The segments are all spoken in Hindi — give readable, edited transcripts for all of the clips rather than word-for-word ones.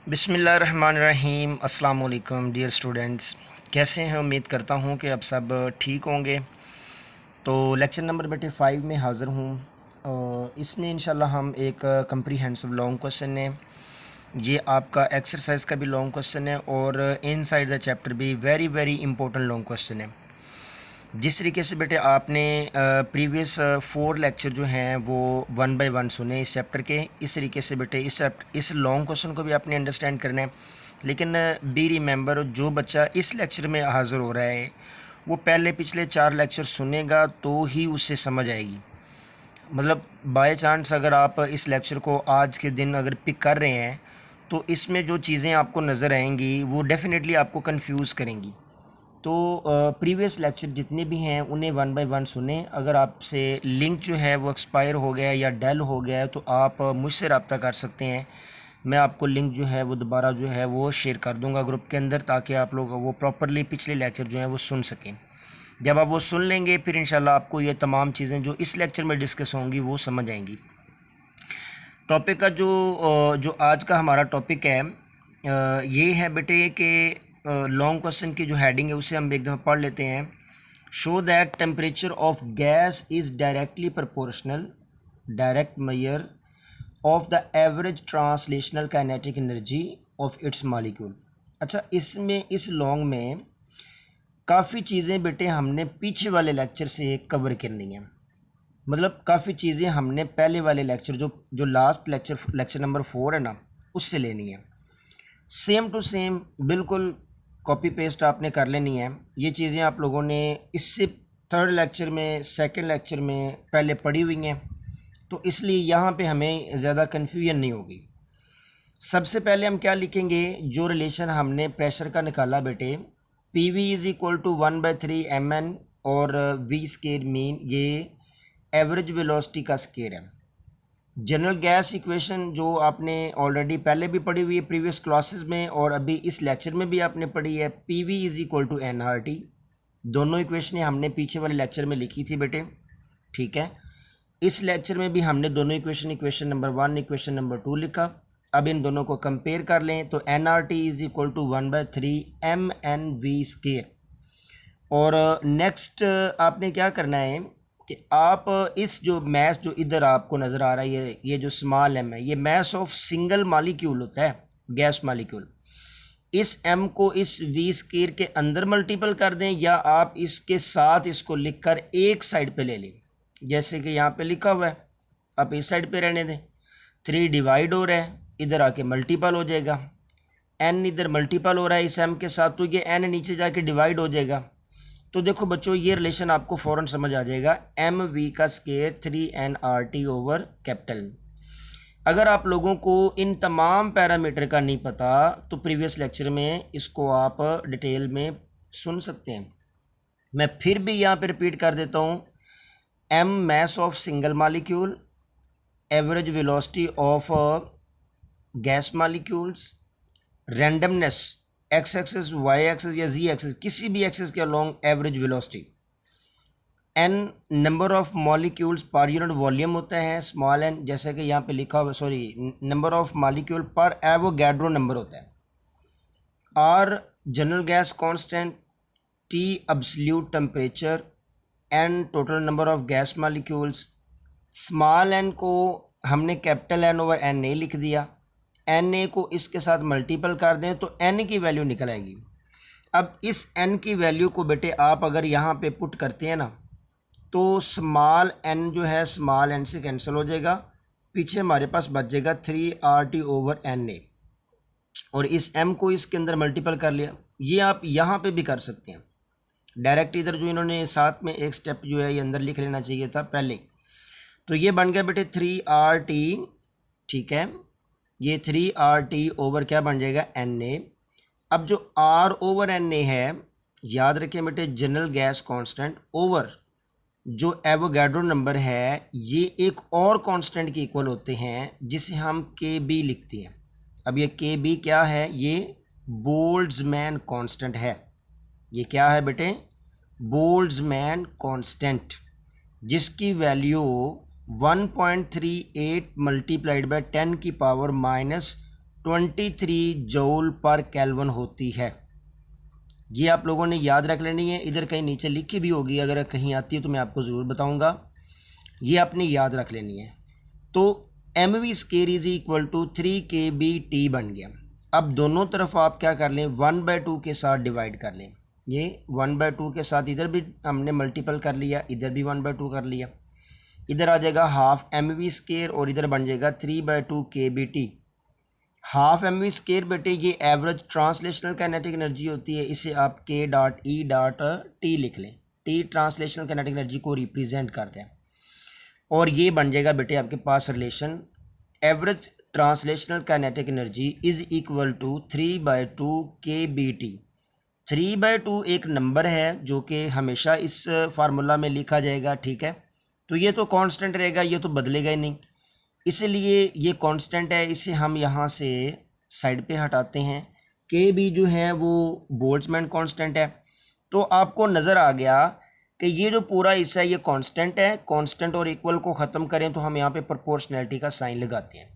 बिस्मिल्लाहिर्रहमानिर्रहीम। अस्सलाम वालेकुम डियर स्टूडेंट्स, कैसे हैं? उम्मीद करता हूँ कि आप सब ठीक होंगे। तो लेक्चर नंबर बेटे 5 में हाज़िर हूँ। इसमें इंशाल्लाह हम एक कम्प्रीहेंसिव लॉन्ग क्वेश्चन है, ये आपका एक्सरसाइज का भी लॉन्ग क्वेश्चन है और इनसाइड द चैप्टर भी very very important long question है। जिस तरीके से बेटे आपने प्रीवियस 4 लेक्चर जो हैं वो 1 बाय 1 सुने इस चैप्टर के, इस तरीके से बेटे इस लॉन्ग क्वेश्चन को भी आपने अंडरस्टैंड करना है। लेकिन बी रिमेंबर, जो बच्चा इस लेक्चर में हाज़िर हो रहा है वो पहले पिछले 4 लेक्चर सुनेगा तो ही उससे समझ आएगी। मतलब बाय चांस अगर आप इस लेक्चर को आज के दिन अगर पिक कर रहे हैं तो इसमें जो चीज़ें आपको नज़र आएंगी वो डेफ़िनेटली आपको कंफ्यूज करेंगी। तो प्रीवियस लेक्चर जितने भी हैं उन्हें 1 बाय 1 सुने। अगर आपसे लिंक जो है वो एक्सपायर हो गया है या डेल हो गया है तो आप मुझसे रब्ता कर सकते हैं। मैं आपको लिंक जो है वो दोबारा जो है वो शेयर कर दूंगा ग्रुप के अंदर, ताकि आप लोग वो प्रॉपरली पिछले लेक्चर जो हैं वो सुन सकें। जब आप वो सुन लेंगे फिर इंशाल्लाह आपको ये तमाम चीज़ें जो इस लेक्चर में डिस्कस होंगी वो समझ आएंगी। टॉपिक का जो आज का हमारा टॉपिक है ये है बेटे कि लॉन्ग क्वेश्चन की जो हेडिंग है उसे हम एक दफ़ा पढ़ लेते हैं। Show that temperature of gas is directly proportional direct measure of the average translational kinetic energy of its molecule. अच्छा, इसमें इस लॉन्ग में काफ़ी चीज़ें बेटे हमने पीछे वाले लेक्चर से कवर करनी है। मतलब काफ़ी चीज़ें हमने पहले वाले लेक्चर जो लास्ट लेक्चर नंबर 4 है ना, उससे लेनी है। सेम टू सेम बिल्कुल कॉपी पेस्ट आपने कर लेनी है। ये चीज़ें आप लोगों ने इससे 3rd लेक्चर में 2nd लेक्चर में पहले पढ़ी हुई हैं, तो इसलिए यहाँ पे हमें ज़्यादा कन्फ्यूजन नहीं होगी। सबसे पहले हम क्या लिखेंगे, जो रिलेशन हमने प्रेशर का निकाला बेटे, P V is equal to 1/3 mn और वी स्केयर मीन ये एवरेज वेलोसिटी का स्केयर है। जनरल गैस इक्वेशन जो आपने ऑलरेडी पहले भी पढ़ी हुई है प्रीवियस क्लासेस में और अभी इस लेक्चर में भी आपने पढ़ी है, P V is equal to N R T. दोनों इक्वेशनें हमने पीछे वाले लेक्चर में लिखी थी बेटे, ठीक है। इस लेक्चर में भी हमने दोनों इक्वेशन नंबर 1 इक्वेशन नंबर 2 लिखा। अब इन दोनों को कंपेयर कर लें तो N R T is equal to 1/3 mn/v square. और नेक्स्ट आपने क्या करना है कि आप इस जो मैस जो इधर आपको नज़र आ रहा है, ये जो स्मॉल एम है, ये मैस ऑफ सिंगल मालिक्यूल होता है, गैस मालिक्यूल। इस एम को इस वी स्क्वायर के अंदर मल्टीपल कर दें या आप इसके साथ इसको लिखकर एक साइड पे ले लें, जैसे कि यहाँ पे लिखा हुआ है, आप इस साइड पे रहने दें। 3 डिवाइड हो रहा है, इधर आके मल्टीपल हो जाएगा। एन इधर मल्टीपल हो रहा है इस एम के साथ, तो ये एन नीचे जाके डिवाइड हो जाएगा। तो देखो बच्चों, ये रिलेशन आपको फ़ौरन समझ आ जाएगा, एम वी का स्केयर 3nRT ओवर कैपिटल। अगर आप लोगों को इन तमाम पैरामीटर का नहीं पता तो प्रीवियस लेक्चर में इसको आप डिटेल में सुन सकते हैं। मैं फिर भी यहाँ पे रिपीट कर देता हूँ, M mass of single molecule, average velocity of gas molecules, randomness X axis Y axis या जी एक्सिस, किसी भी एक्सिस के along average velocity, N number of molecules per unit volume होता है स्मॉल एन, जैसे कि यहाँ पे लिखा हुआ, sorry, number of molecule per Avogadro number होता है। R general gas constant, T absolute temperature, N total number of gas molecules. Small N को हमने capital N over N A लिख दिया, एन ए को इसके साथ मल्टीपल कर दें तो एन की वैल्यू निकल आएगी। अब इस एन की वैल्यू को बेटे आप अगर यहाँ पे पुट करते हैं ना, तो स्मॉल एन जो है स्मॉल एन से कैंसिल हो जाएगा, पीछे हमारे पास बच जाएगा 3RT ओवर एन ए, और इस एम को इसके अंदर मल्टीपल कर लिया। ये आप यहाँ पे भी कर सकते हैं डायरेक्ट, इधर जो इन्होंने साथ में एक स्टेप जो है ये अंदर लिख लेना चाहिए था पहले। तो ये बन गया बेटे 3RT, ठीक है। ये 3RT ओवर क्या बन जाएगा, एन ए। अब जो R ओवर एन ए है, याद रखें बेटे, जनरल गैस कांस्टेंट ओवर जो एवोगैड्रो नंबर है, ये एक और कांस्टेंट के इक्वल होते हैं जिसे हम के बी लिखते हैं। अब ये के बी क्या है, ये बोल्ट्जमैन कांस्टेंट है। ये क्या है बेटे, बोल्ट्जमैन कांस्टेंट, जिसकी वैल्यू 1.38 मल्टीप्लाइड बाय 10 की पावर 23 जूल पर केल्विन होती है। ये आप लोगों ने याद रख लेनी है, इधर कहीं नीचे लिखी भी होगी, अगर कहीं आती है तो मैं आपको ज़रूर बताऊंगा, ये आपने याद रख लेनी है। तो M V square is equal to 3 kBT बन गया। अब दोनों तरफ आप क्या कर लें, 1/2 के साथ डिवाइड कर लें। ये 1/2 के साथ इधर भी हमने मल्टीपल कर लिया, इधर भी 1/2 कर लिया, इधर आ जाएगा हाफ एम वी स्केयर और इधर बन जाएगा 3/2 kBT। Half M V square बेटे ये एवरेज ट्रांसलेशनल काइनेटिक एनर्जी होती है, इसे आप K.E.T लिख लें। टी ट्रांसलेशनल काइनेटिक एनर्जी को रिप्रेजेंट कर रहे हैं और ये बन जाएगा बेटे आपके पास relation, average translational kinetic energy is equal to 3/2 kBT। 3/2 एक नंबर है जो कि हमेशा इस फार्मूला में लिखा जाएगा, ठीक है। तो ये तो कांस्टेंट रहेगा, ये तो बदलेगा ही नहीं, इसलिए ये कांस्टेंट है, इसे हम यहाँ से साइड पे हटाते हैं। के भी जो है वो बोल्ट्जमैन कांस्टेंट है। तो आपको नज़र आ गया कि ये जो पूरा हिस्सा है ये कांस्टेंट है। कांस्टेंट और इक्वल को ख़त्म करें तो हम यहाँ पे प्रोपोर्शनैलिटी का साइन लगाते हैं।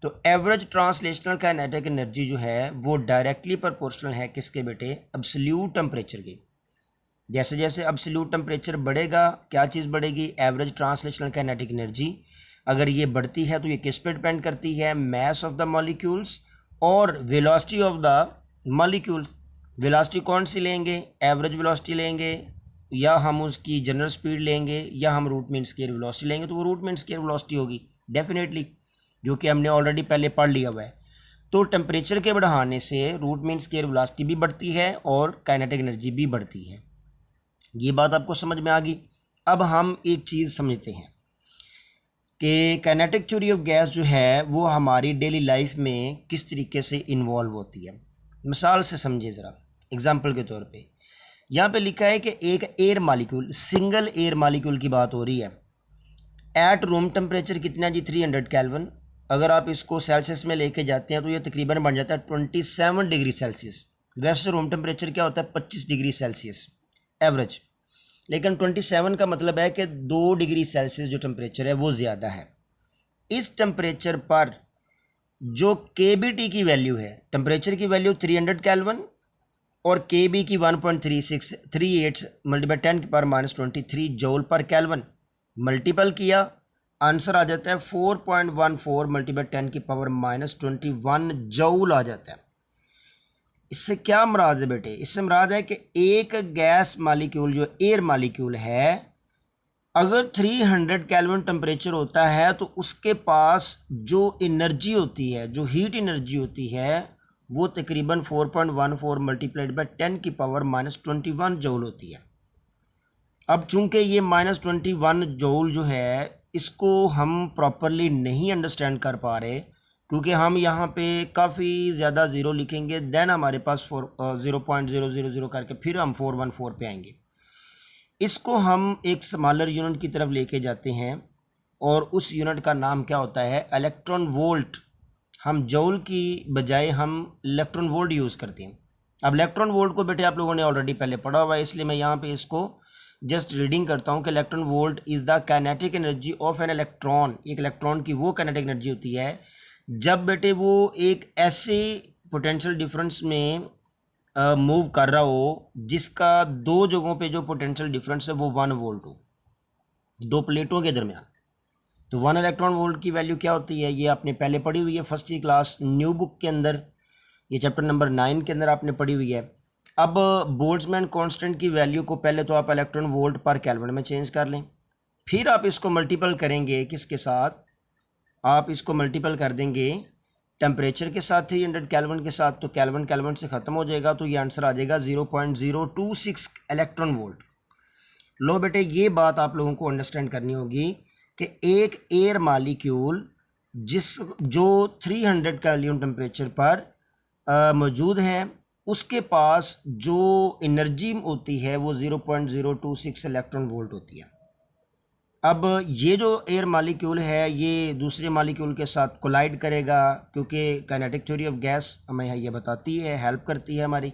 तो एवरेज ट्रांसलेशनल काइनेटिक एनर्जी जो है वो डायरेक्टली प्रोपोर्शनल है किसके बेटे, एब्सोल्यूट टेम्परेचर के। जैसे जैसे एब्सोल्यूट टेम्परेचर बढ़ेगा क्या चीज़ बढ़ेगी, एवरेज ट्रांसलेशनल काइनेटिक एनर्जी। अगर ये बढ़ती है तो ये किस पे डिपेंड करती है, मास ऑफ द मॉलिक्यूल्स और velocity of the molecules. Velocity कौन सी लेंगे, एवरेज वेलोसिटी लेंगे या हम उसकी जनरल स्पीड लेंगे या हम रूट मीन स्क्वायर वेलोसिटी लेंगे, तो वो रूट मीन स्क्वायर वेलोसिटी होगी डेफिनेटली, जो कि हमने ऑलरेडी पहले पढ़ लिया हुआ है। तो टेम्परेचर के बढ़ाने से रूट मीन स्क्वायर वेलोसिटी भी बढ़ती है और काइनेटिक एनर्जी भी बढ़ती है। ये बात आपको समझ में आ गई। अब हम एक चीज़ समझते हैं कि काइनेटिक थ्योरी ऑफ गैस जो है वो हमारी डेली लाइफ में किस तरीके से इन्वॉल्व होती है। मिसाल से समझिए ज़रा, एग्जांपल के तौर पे यहाँ पे लिखा है कि एक air molecule, single air molecule की बात हो रही है, एट रूम टेम्परेचर कितना जी 300 केल्विन। अगर आप इसको सेल्सियस में लेके जाते हैं तो ये तकरीबन बन जाता है 27 डिग्री सेल्सियस। वैसे रूम टेम्परेचर क्या होता है 25 डिग्री सेल्सियस एवरेज, लेकिन 27 का मतलब है कि 2 डिग्री सेल्सियस जो टेम्परेचर है वो ज़्यादा है। इस टेम्परेचर पर जो KBT की वैल्यू है, टेम्परेचर की वैल्यू 300 केल्विन और KB की 1.3638 मल्टीप्लाई 10⁻⁻23 जूल पर केल्विन, मल्टीपल किया आंसर आ जाता है 4.14 मल्टीप्लाई 10⁻⁻21 जूल आ जाता है। इससे क्या मुराद है बेटे, इससे मुराद है कि एक गैस मालिक्यूल जो एयर मालिक्यूल है अगर 300 केल्विन टेम्परेचर होता है तो उसके पास जो एनर्जी होती है, जो हीट एनर्जी होती है वो तकरीबन 4.14 मल्टीप्लाइड बाय 10⁻⁻21 जूल होती है। अब चूंकि ये -21 जूल जो है इसको हम प्रॉपरली नहीं अंडरस्टैंड कर पा रहे, क्योंकि हम यहाँ पे काफ़ी ज़्यादा ज़ीरो लिखेंगे, देन हमारे पास 0.000 करके फिर हम 414 पे आएंगे। इसको हम एक स्मॉलर यूनिट की तरफ लेके जाते हैं और उस यूनिट का नाम क्या होता है, इलेक्ट्रॉन वोल्ट। हम जूल की बजाय हम इलेक्ट्रॉन वोल्ट यूज़ करते हैं। अब इलेक्ट्रॉन वोल्ट को बेटे आप लोगों ने ऑलरेडी पहले पढ़ा हुआ है, इसलिए मैं यहाँ पे इसको जस्ट रीडिंग करता हूँ कि electron volt is the kinetic energy of an electron. एक इलेक्ट्रॉन की वो काइनेटिक एनर्जी होती है जब बेटे वो एक ऐसे पोटेंशियल डिफरेंस में मूव कर रहा हो जिसका दो जगहों पे जो पोटेंशियल डिफरेंस है वो 1 वोल्ट हो, दो प्लेटों के दरमियान। तो 1 इलेक्ट्रॉन वोल्ट की वैल्यू क्या होती है, ये आपने पहले पढ़ी हुई है फर्स्ट की क्लास न्यू बुक के अंदर, ये चैप्टर नंबर 9 के अंदर आपने पढ़ी हुई है। अब बोल्ट्जमैन कांस्टेंट की वैल्यू को पहले तो आप इलेक्ट्रॉन वोल्ट पर केल्विन में चेंज कर लें, फिर आप इसको मल्टीपल करेंगे किसके साथ, आप इसको मल्टीपल कर देंगे टेम्परेचर के साथ 300 केल्विन के साथ, तो केल्विन केल्विन से ख़त्म हो जाएगा, तो ये आंसर आ जाएगा 0.026 इलेक्ट्रॉन वोल्ट। लो बेटे ये बात आप लोगों को अंडरस्टैंड करनी होगी कि एक एयर मालिक्यूल जो 300 केल्विन टेम्परेचर पर मौजूद है उसके पास जो एनर्जी होती है वो 0.026 इलेक्ट्रॉन वोल्ट होती है। अब ये जो एयर मालिक्यूल है ये दूसरे मालिक्यूल के साथ कोलाइड करेगा, क्योंकि काइनेटिक थ्योरी ऑफ गैस हमें ये बताती है, हेल्प करती है हमारी,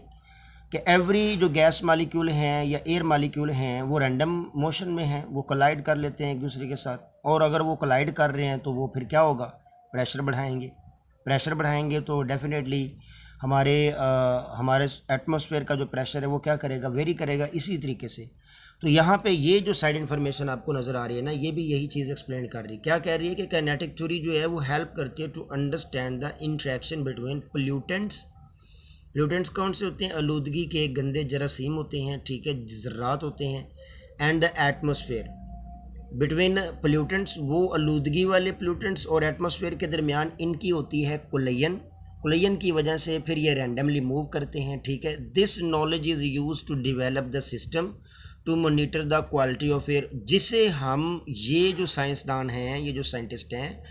कि एवरी जो गैस मालिक्यूल हैं या एयर मालिक्यूल हैं वो रैंडम मोशन में हैं, वो कोलाइड कर लेते हैं एक दूसरे के साथ, और अगर वो कोलाइड कर रहे हैं तो वो फिर क्या होगा, प्रेशर बढ़ाएंगे। प्रेशर बढ़ाएंगे तो डेफिनेटली हमारे एटमॉस्फेयर का जो प्रेशर है वो क्या करेगा, वेरी करेगा इसी तरीके से। तो यहाँ पे ये जो साइड इन्फॉर्मेशन आपको नज़र आ रही है ना, ये भी यही चीज़ एक्सप्लेन कर रही है। क्या कह रही है कि काइनेटिक थ्योरी जो है वो हेल्प करती है to understand the interaction between pollutants. Pollutants कौन से होते हैं? आलूदगी के गंदे जरासीम होते हैं, ठीक है, ज़रात होते हैं, and the atmosphere. Between pollutants, वो आलूदगी वाले पोल्यूटेंट्स और एटमॉस्फेयर के दरमियान इनकी होती है कोलिजन। कोलिजन की वजह से फिर ये रैंडमली मूव करते हैं, ठीक है। This knowledge is use to develop the system to monitor the quality of air, जिसे हम, ये जो साइंसदान हैं, ये जो साइंटिस्ट हैं,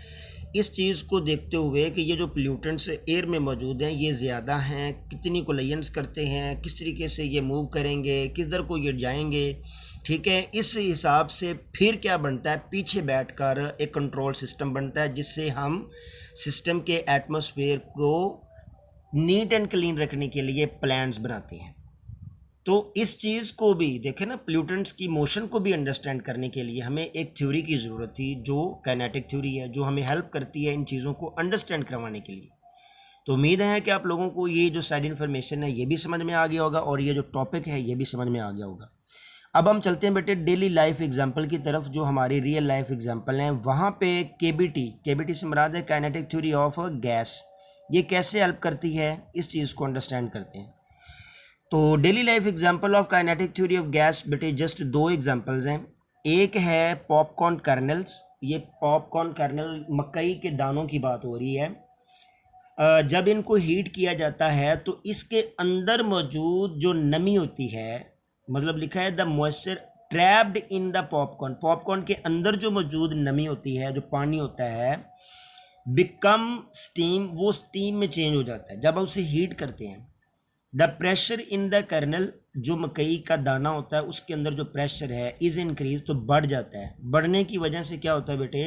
इस चीज़ को देखते हुए कि ये जो पोल्यूटेंट्स एयर में मौजूद हैं ये ज़्यादा हैं, कितनी कोलिजन्स करते हैं, किस तरीके से ये मूव करेंगे, किधर को ये जाएंगे, ठीक है। इस हिसाब से फिर क्या बनता है, पीछे बैठकर एक कंट्रोल सिस्टम बनता है जिससे हम सिस्टम के एटमॉस्फेयर को नीट एंड क्लीन रखने के लिए प्लान्स बनाते हैं। तो इस चीज़ को भी देखें ना, पोल्यूटेंट्स की मोशन को भी अंडरस्टैंड करने के लिए हमें एक थ्योरी की ज़रूरत थी जो काइनेटिक थ्योरी है, जो हमें हेल्प करती है इन चीज़ों को अंडरस्टैंड करवाने के लिए। तो उम्मीद है कि आप लोगों को ये जो साइड इन्फॉर्मेशन है ये भी समझ में आ गया होगा और ये जो टॉपिक है ये भी समझ में आ गया होगा। अब हम चलते हैं बेटे डेली लाइफ एग्जाम्पल की तरफ, जो हमारी रियल लाइफ एग्जाम्पल हैं। वहाँ पे केबीटी से मुराद है काइनेटिक थ्योरी ऑफ गैस, ये कैसे हेल्प करती है इस चीज़ को अंडरस्टैंड करते हैं। तो daily life example of kinetic theory of gas बेटे जस्ट 2 एग्जाम्पल्स हैं। एक है पॉपकॉर्न कर्नल्स, ये पॉपकॉर्न कर्नल मकई के दानों की बात हो रही है। जब इनको हीट किया जाता है तो इसके अंदर मौजूद जो नमी होती है, मतलब लिखा है the moisture trapped in the popcorn, popcorn के अंदर जो मौजूद नमी होती है, जो पानी होता है, बिकम स्टीम, वो स्टीम में चेंज हो जाता है जब उसे हीट करते हैं। The pressure in the kernel, जो मकई का दाना होता है उसके अंदर जो प्रेशर है इज़ इंक्रीज, तो बढ़ जाता है। बढ़ने की वजह से क्या होता है बेटे,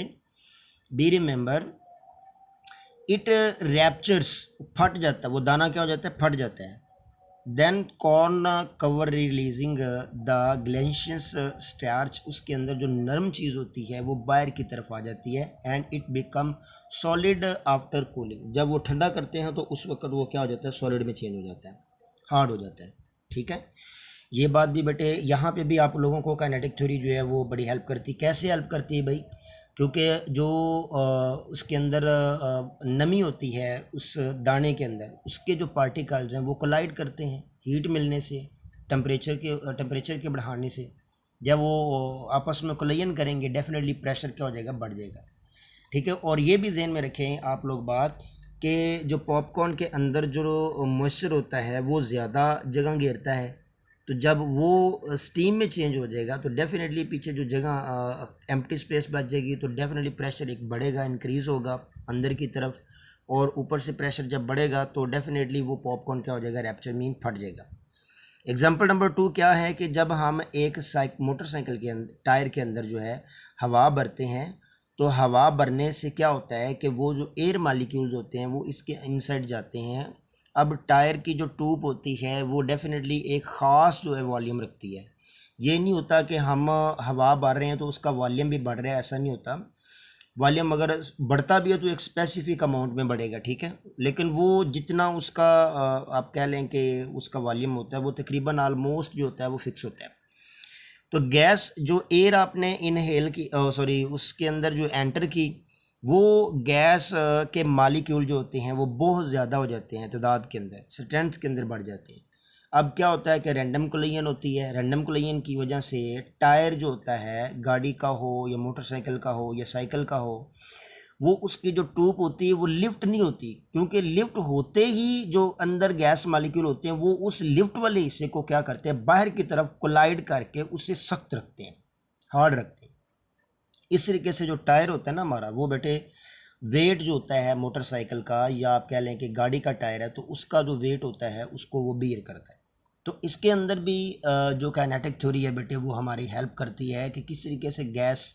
बी रिमेंबर, इट रैप्चर्स, फट जाता है वो दाना, क्या हो जाता है, फट जाता है। Then corn cover releasing the ग्लेशियस स्टार्च, उसके अंदर जो नरम चीज़ होती है वो बाहर की तरफ आ जाती है। And it become solid after cooling, जब वो ठंडा करते हैं तो उस वक्त वो क्या हो जाता है, सॉलिड में चेंज हो जाता है, हार्ड हो जाता है, ठीक है। ये बात भी बेटे यहाँ पे भी आप लोगों को काइनेटिक थ्योरी जो है वो बड़ी हेल्प करती है। कैसे हेल्प करती है भाई, क्योंकि जो उसके अंदर नमी होती है उस दाने के अंदर, उसके जो पार्टिकल्स हैं वो कोलाइड करते हैं हीट मिलने से, टेम्परेचर के बढ़ाने से। जब वो आपस में कोलिजन करेंगे डेफिनेटली प्रेशर क्या हो जाएगा, बढ़ जाएगा, ठीक है। और ये भी ध्यान में रखें आप लोग बात कि जो पॉपकॉर्न के अंदर जो मॉइस्चर होता है वो ज़्यादा जगह घेरता है, तो जब वो स्टीम में चेंज हो जाएगा तो डेफिनेटली पीछे जो जगह एम्प्टी स्पेस बच जाएगी, तो डेफिनेटली प्रेशर एक बढ़ेगा, इंक्रीज़ होगा अंदर की तरफ, और ऊपर से प्रेशर जब बढ़ेगा तो डेफिनेटली वो पॉपकॉर्न क्या हो जाएगा, रैप्चर मीन फट जाएगा। एग्जाम्पल नंबर 2 क्या है कि जब हम एक मोटरसाइकिल के अंदर टायर के अंदर जो है हवा भरते हैं, तो हवा भरने से क्या होता है कि वो जो एयर मालिक्यूल्स होते हैं वो इसके इनसाइड जाते हैं। अब टायर की जो ट्यूब होती है वो डेफिनेटली एक ख़ास जो है वॉल्यूम रखती है। ये नहीं होता कि हम हवा भर रहे हैं तो उसका वॉल्यूम भी बढ़ रहा है, ऐसा नहीं होता। वॉल्यूम अगर बढ़ता भी है तो एक स्पेसिफिक अमाउंट में बढ़ेगा, ठीक है, लेकिन वो जितना उसका आप कह लें कि उसका वॉल्यूम होता है वो तकरीबन आलमोस्ट जो होता है वो फिक्स होता है। तो गैस जो एयर आपने इनहेल की, सॉरी, उसके अंदर जो एंटर की, वो गैस के मालिक्यूल जो होते हैं वो बहुत ज़्यादा हो जाते हैं तादाद के अंदर, स्ट्रेंथ के अंदर बढ़ जाते हैं। अब क्या होता है कि रैंडम कोलिजन होती है, रैंडम कोलिजन की वजह से टायर जो होता है गाड़ी का हो या मोटरसाइकिल का हो या साइकिल का हो, वो उसकी जो ट्यूब होती है वो लिफ्ट नहीं होती, क्योंकि लिफ्ट होते ही जो अंदर गैस मालिक्यूल होते हैं वो उस लिफ्ट वाले हिस्से को क्या करते हैं, बाहर की तरफ कोलाइड करके उसे सख्त रखते हैं, हार्ड रखते हैं। इस तरीके से जो टायर होता है ना हमारा, वो बेटे वेट जो होता है मोटरसाइकिल का या आप कह लें कि गाड़ी का टायर है, तो उसका जो वेट होता है उसको वो बीयर करता है। तो इसके अंदर भी जो काइनेटिक थ्योरी है बेटे वो हमारी हेल्प करती है कि किस तरीके से गैस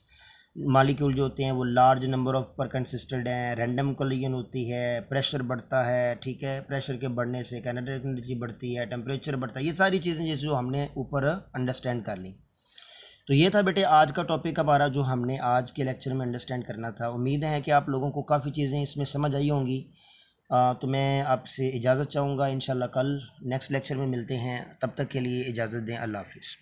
मालिक्यूल जो होते हैं वो लार्ज नंबर ऑफ पर कंसिस्टेंट हैं, रैंडम कोलिजन होती है, प्रेशर बढ़ता है, ठीक है, प्रेशर के बढ़ने से काइनेटिक एनर्जी बढ़ती है, टेम्परेचर बढ़ता है, ये सारी चीज़ें जैसे जो हमने ऊपर अंडरस्टैंड कर ली। तो ये था बेटे आज का टॉपिक हमारा जो हमने आज के लेक्चर में अंडरस्टैंड करना था। उम्मीद है कि आप लोगों को काफ़ी चीज़ें इसमें समझ आई होंगी। तो मैं आपसे इजाज़त चाहूँगा। इंशाल्लाह कल नेक्स्ट लेक्चर में मिलते हैं, तब तक के लिए इजाज़त दें। अल्लाह हाफ़िज़।